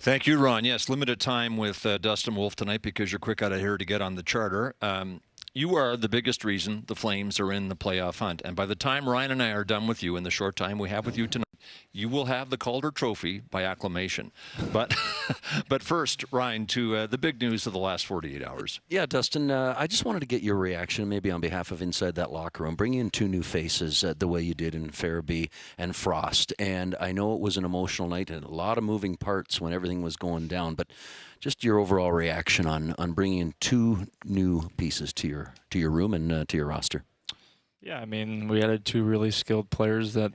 Thank you, Ron. Yes, limited time with Dustin Wolf tonight because you're quick out of here to get on the charter. You are the biggest reason the Flames are in the playoff hunt. And by the time Ryan and I are done with you in the short time we have with you tonight, you will have the Calder trophy by acclamation. But but first, Ryan, to the big news of the last 48 hours. Yeah, Dustin, I just wanted to get your reaction, maybe on behalf of Inside That Locker Room, bringing in two new faces the way you did in Farabee and Frost. And I know it was an emotional night and a lot of moving parts when everything was going down, but just your overall reaction on bringing in two new pieces to your room and to your roster. Yeah, I mean, we added two really skilled players that,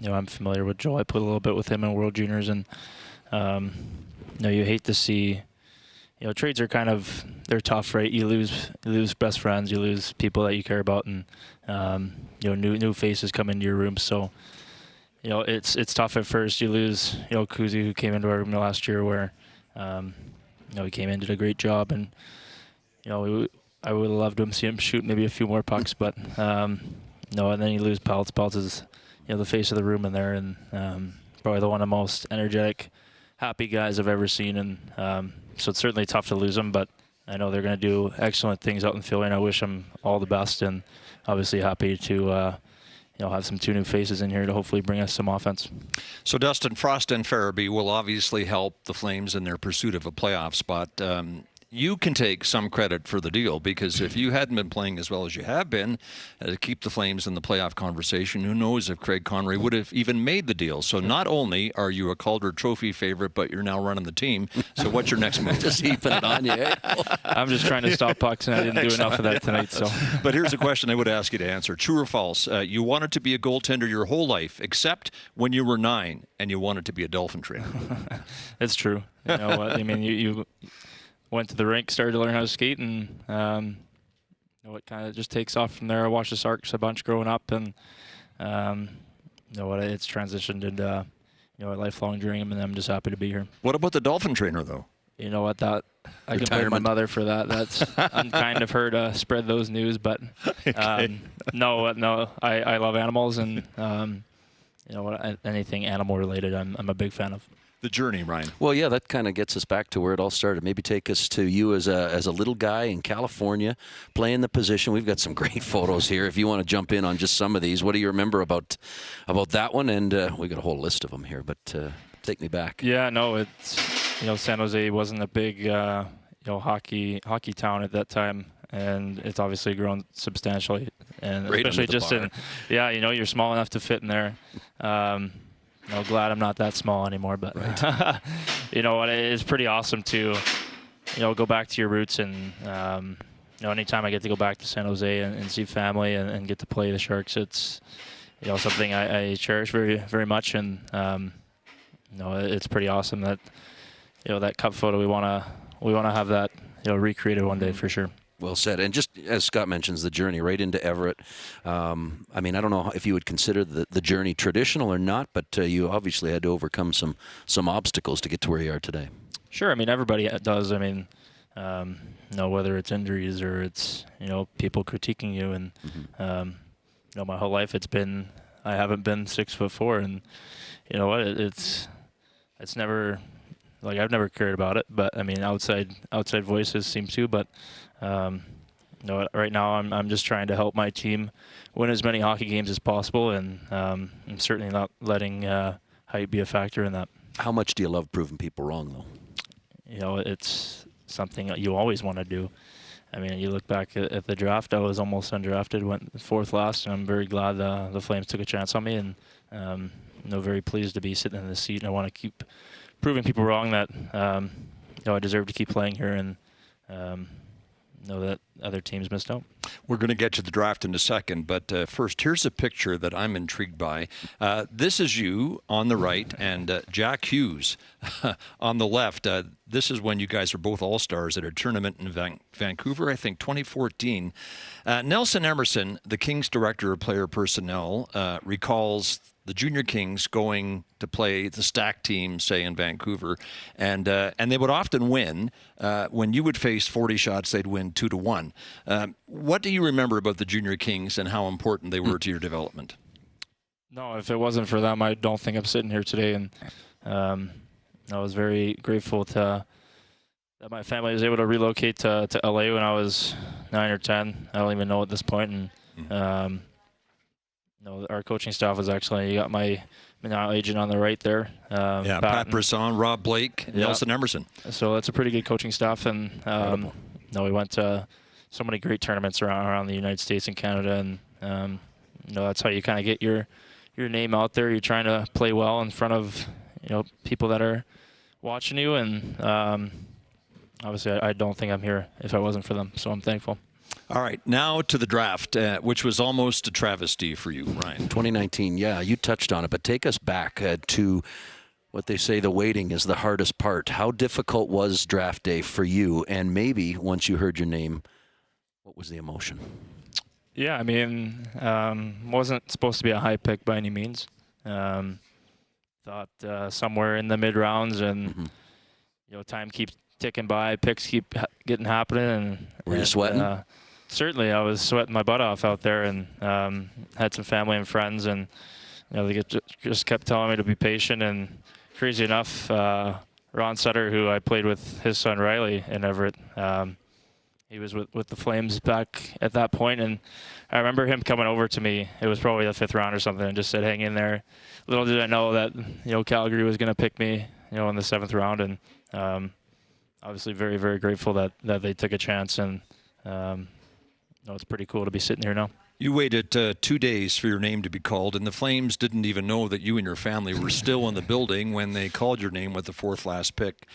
I'm familiar with Joel. I played a little bit with him in World Juniors, and, you hate to see, trades are they're tough, right? You lose best friends, you lose people that you care about, and, new faces come into your room. So, it's tough at first. You lose, Kuzi, who came into our room last year, where, he came in, did a great job, and, I would have loved to see him shoot maybe a few more pucks, but and then you lose Peltz. Peltz is, the face of the room in there, and probably one of the most energetic, happy guys I've ever seen, and so it's certainly tough to lose him, but I know they're going to do excellent things out in Philly, and I wish them all the best, and obviously happy to have some two new faces in here to hopefully bring us some offense. So Dustin, Frost and Farabee will obviously help the Flames in their pursuit of a playoff spot. You can take some credit for the deal, because if you hadn't been playing as well as you have been to keep the Flames in the playoff conversation, who knows if Craig Conroy would have even made the deal. So not only are you a Calder Trophy favorite, but you're now running the team. So what's your next move? Just heaping it on you, eh? I'm just trying to stop pucks, and I didn't do enough of that tonight. So, but here's a question I would ask you to answer. True or false? You wanted to be a goaltender your whole life, except when you were 9 and you wanted to be a Dolphin trainer. It's true. You know what? I mean, you went to the rink, started to learn how to skate, and it kind of just takes off from there. I watched the Sharks a bunch growing up, and it's transitioned into a lifelong dream, and I'm just happy to be here. What about the Dolphin trainer, though? You know what? That I can blame my mother for that. That's unkind of her to spread those news, but okay. No. I love animals, and anything animal related, I'm a big fan of. The journey, Ryan. Well, yeah, that kind of gets us back to where it all started. Maybe take us to you as a little guy in California playing the position. We've got some great photos here. If you want to jump in on just some of these, what do you remember about that one? And we got a whole list of them here, but take me back. Yeah, no, it's San Jose wasn't a big hockey town at that time, and it's obviously grown substantially, and right, especially just bar. You're small enough to fit in there. Glad I'm not that small anymore, but right. It's pretty awesome to, go back to your roots, and anytime I get to go back to San Jose and see family and get to play the Sharks, it's something I cherish very, very much, and it's pretty awesome that that cup photo we want to have that recreated one day for sure. Well said. And just as Scott mentions, the journey right into Everett. I don't know if you would consider the journey traditional or not, but you obviously had to overcome some obstacles to get to where you are today. Sure. I mean, everybody does. I mean, whether it's injuries or it's, people critiquing you. And, my whole life I haven't been 6'4", and you know what, it's never, I've never cared about it, but I mean, outside voices seem to, but right now I'm just trying to help my team win as many hockey games as possible, and I'm certainly not letting height be a factor in that. How much do you love proving people wrong, though? It's something that you always want to do. I mean, you look back at the draft, I was almost undrafted, went 4th last, and I'm very glad the Flames took a chance on me, and very pleased to be sitting in this seat, and I want to keep proving people wrong that I deserve to keep playing here, and know that other teams missed out. We're going to get to the draft in a second, but first, here's a picture that I'm intrigued by. This is you on the right, and Jack Hughes on the left. This is when you guys are both all-stars at a tournament in Vancouver, I think 2014. Nelson Emerson, the Kings Director of Player Personnel, recalls the Junior Kings going to play the stacked team, say, in Vancouver, and they would often win. When you would face 40 shots, they'd win 2-1. What do you remember about the Junior Kings and how important they were to your development? No, if it wasn't for them, I don't think I'm sitting here today. And I was very grateful that my family was able to relocate to LA when I was 9 or 10. I don't even know at this point. And our coaching staff was excellent. You got my now agent on the right there. Pat Brisson, Rob Blake, Nelson Emerson. So that's a pretty good coaching staff. And we went to so many great tournaments around the United States and Canada. And that's how you kind of get your name out there. You're trying to play well in front of people that are watching you. And obviously, I don't think I'm here if I wasn't for them. So I'm thankful. All right, now to the draft, which was almost a travesty for you, Ryan. 2019, yeah, you touched on it, but take us back to what they say the waiting is the hardest part. How difficult was draft day for you? And maybe once you heard your name, what was the emotion? Yeah, I mean, wasn't supposed to be a high pick by any means. Thought somewhere in the mid rounds, and time keeps ticking by, picks keep getting happening, and were you sweating? Certainly, I was sweating my butt off out there, and had some family and friends, and they just kept telling me to be patient. And crazy enough, Ron Sutter, who I played with his son Riley in Everett, he was with the Flames back at that point, and I remember him coming over to me. It was probably the 5th round or something, and just said, "Hang in there." Little did I know that Calgary was going to pick me, in the 7th round, and obviously very, very grateful that they took a chance, and it's pretty cool to be sitting here now. You waited 2 days for your name to be called, and the Flames didn't even know that you and your family were still in the building when they called your name with the 4th last pick.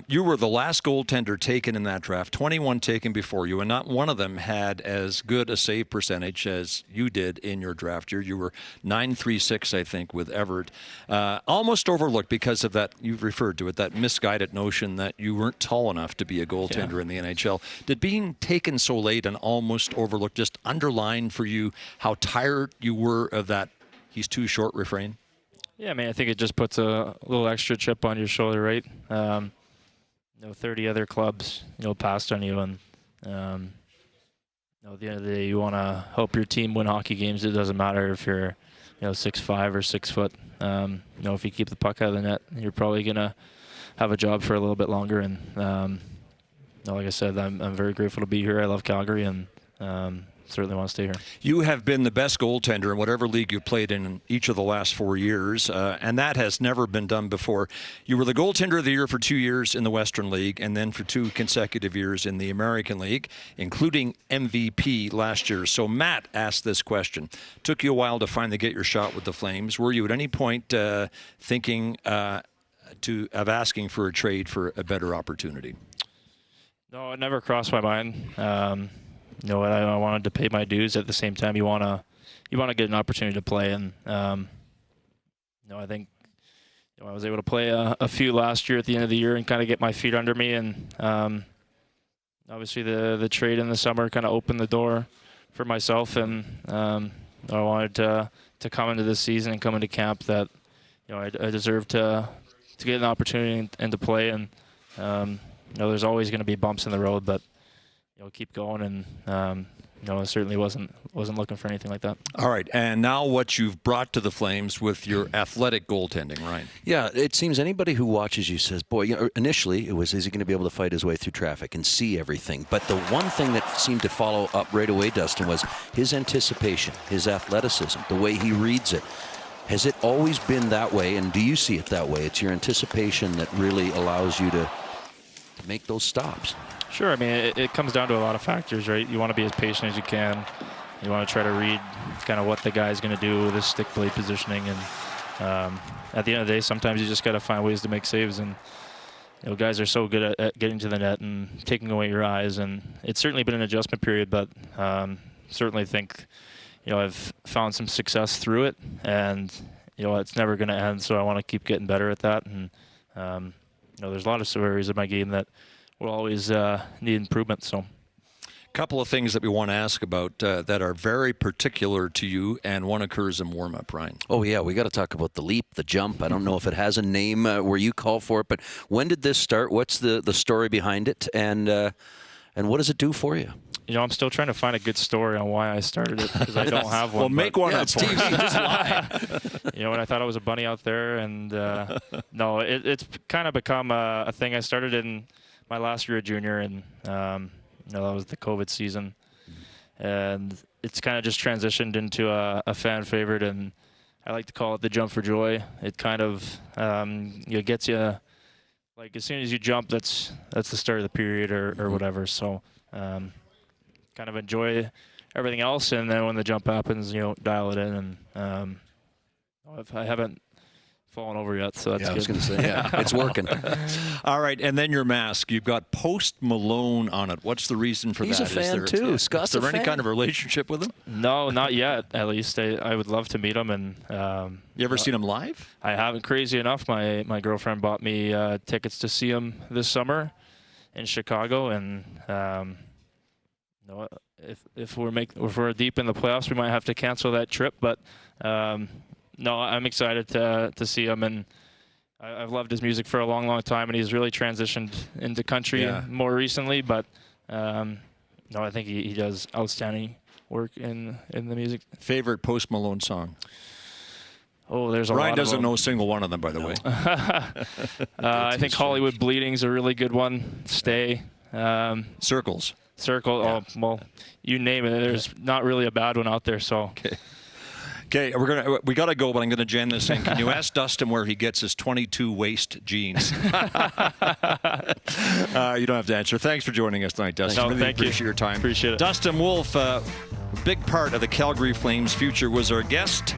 You were the last goaltender taken in that draft, 21 taken before you, and not one of them had as good a save percentage as you did in your draft year. You were .936, I think, with Everett. Almost overlooked because of that, you've referred to it, that misguided notion that you weren't tall enough to be a goaltender in the NHL. Did being taken so late and almost overlooked just underline for you how tired you were of that he's too short refrain? Yeah, I mean, I think it just puts a little extra chip on your shoulder, right? 30 other clubs, passed on you, and at the end of the day, you want to help your team win hockey games. It doesn't matter if you're, 6'5" or 6 foot. If you keep the puck out of the net, you're probably gonna have a job for a little bit longer. And like I said, I'm very grateful to be here. I love Calgary, and certainly want to stay here. You have been the best goaltender in whatever league you played in each of the last 4 years, and that has never been done before. You were the goaltender of the year for 2 years in the Western League, and then for 2 consecutive years in the American League, including MVP last year. So Matt asked this question. Took you a while to finally get your shot with the Flames. Were you at any point thinking of asking for a trade for a better opportunity? No, it never crossed my mind. I wanted to pay my dues. At the same time, you want to get an opportunity to play, and I think I was able to play a few last year at the end of the year and kind of get my feet under me, and obviously the trade in the summer kind of opened the door for myself, and I wanted to come into this season and come into camp that I deserved to get an opportunity and to play, and there's always going to be bumps in the road, but keep going, and I certainly wasn't looking for anything like that. All right, and now what you've brought to the Flames with your athletic goaltending, right? Yeah, it seems anybody who watches you says, boy, initially it was, is he going to be able to fight his way through traffic and see everything? But the one thing that seemed to follow up right away, Dustin, was his anticipation, his athleticism, the way he reads it. Has it always been that way, and do you see it that way? It's your anticipation that really allows you to make those stops. Sure. I mean, it comes down to a lot of factors, right? You want to be as patient as you can. You want to try to read kind of what the guy's going to do with his stick blade positioning. And at the end of the day, sometimes you just got to find ways to make saves. And guys are so good at getting to the net and taking away your eyes. And it's certainly been an adjustment period, but certainly think I've found some success through it. And it's never going to end. So I want to keep getting better at that. And there's a lot of areas of my game that will always need improvement. So, a couple of things that we want to ask about that are very particular to you, and one occurs in warm-up, Ryan. Oh, yeah, we got to talk about the leap, the jump. I don't know if it has a name where you call for it, but when did this start? What's the story behind it, and what does it do for you? I'm still trying to find a good story on why I started it because I don't have one. Well, make one up it's for us. TV. Just lie. When I thought I was a bunny out there, and no, it's kind of become a thing. I started in my last year of junior, and that was the COVID season, and it's kind of just transitioned into a fan favorite, and I like to call it the jump for joy. It kind of gets you. Like as soon as you jump, that's the start of the period or whatever. So, kind of enjoy everything else, and then when the jump happens, dial it in. And I haven't fallen over yet, so that's good. I was going to say, it's working. All right, and then your mask. You've got Post Malone on it. What's the reason for He's that? a fan too. Scott's is there a any fan. kind of relationship with him? No, not yet. At least I would love to meet him. And you ever seen him live? I haven't. Crazy enough, my girlfriend bought me tickets to see him this summer in Chicago, and if we're deep in the playoffs, we might have to cancel that trip. But no, I'm excited to see him, and I've loved his music for a long, long time, and he's really transitioned into country more recently. But no, I think he does outstanding work in the music. Favorite Post Malone song? Oh, there's a lot of them. Ryan doesn't know a single one of them, by the way. I think Hollywood Bleeding's a really good one. Stay. Circles. Circle. Yeah. Oh, well, you name it. There's not really a bad one out there. So. Okay, we gotta go, but I'm gonna jam this in. Can you ask Dustin where he gets his 22 waist jeans? You don't have to answer. Thanks for joining us tonight, Dustin. No, really thank you. appreciate your time. Appreciate it. Dustin Wolf, big part of the Calgary Flames' future, was our guest.